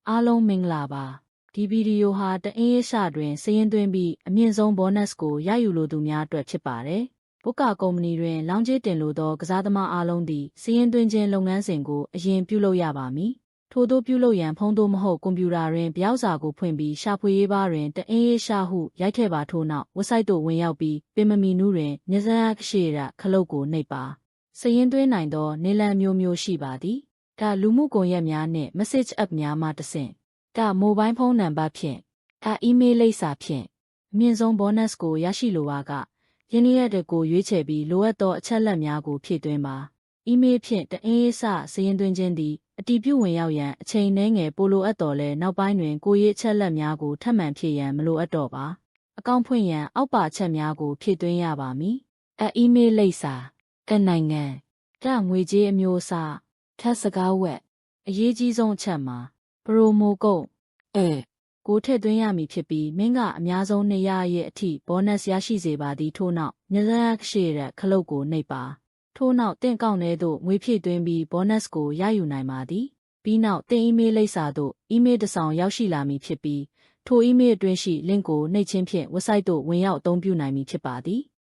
အားလုံးမင်္ဂလာပါဒီဗီဒီယိုဟာတအင်းရရှာတွင်စာရင်းသွင်းပြီးအမြင့်ဆုံး bonus ကိုရယူလိုသူများအတွက်ဖြစ်ပါတယ်ဘုကာကုမ္ပဏီတွင်လောင်းကျေးတင်လိုသောကစားသမားအားလုံးသည်စာရင်းသွင်းခြင်းလုပ်ငန်းစဉ်ကိုအရင်ပြုလုပ်ရပါမည်ထို့သောပြုလုပ်ရန်ဖုန်းသို့မဟုတ်ကွန်ပျူတာတွင်ပြောက်စာကိုဖွင့်ပြီးရှာဖွေရေးဘားတွင်တအင်းရရှာဟုရိုက်ထည့်ပါထို့နောက် website သို့ဝင်ရောက်ပြီးပင်မမီနူးတွင်ညဇန်အခရှိရခလုတ်ကိုနှိပ်ပါစာရင်းသွင်းနိုင်သောနေလန်မျိုးမျိုးရှိပါသည်ဒါလူမှုကွန်ရက်များနှင့် message app များမှတဆင့်ဒါမိုဘိုင်းဖုန်းနံပါတ်ဖြင့်အီးမေးလ်လိပ်စာဖြင့်အမြင့်ဆုံး bonus ကိုရရှိလိုပါကယင်းရက်ကိုရွေးချယ်ပြီးလိုအပ်သောအချက်အလက်များကိုဖြည့်သွင်းပါအီးမေးလ်ဖြင့်တအင်းရေးစာရင်းသွင်းခြင်းသည်အတည်ပြုဝင်ရောက်ရန်အချိန်နည်းငယ်ပိုလိုအပ်တော်လဲနောက်ပိုင်းတွင်ကိုရေးအချက်လက်များကိုထပ်မံဖြည့်ရန်မလိုအပ်တော့ပါအကောင့်ဖွင့်ရန်အောက်ပါအချက်များကိုဖြည့်သွင်းရပါမည်အီးမေးလ်လိပ်စာနိုင်ငံငွေကြေးအမျိုးအစားထပ်စကားဝက်အရေးကြီးဆုံးအချက်မှာပရိုမိုကုတ်ကိုထည့်သွင်းရမည်ဖြစ်ပြီးမင်းကအများဆုံး200ရဲ့အထိ bonus ရရှိစေပါသည်ထို့နောက်ညဇန်ရှိရခလုတ်ကိုနှိပ်ပါထို့နောက်တင့်ကောက်ထဲသို့ငွေဖြည့်သွင်းပြီး bonus ကိုရယူနိုင်ပါသည်ပြီးနောက်တင်အီးမေးလ်လိပ်စာသို့အီးမေးလ်တစ်စောင်ရောက်ရှိလာမည်ဖြစ်ပြီးထိုအီးမေးလ်အတွင်းရှိ link ကိုနှိပ်ခြင်းဖြင့် website သို့ဝင်ရောက်အသုံးပြုနိုင်မည်ဖြစ်ပါသည်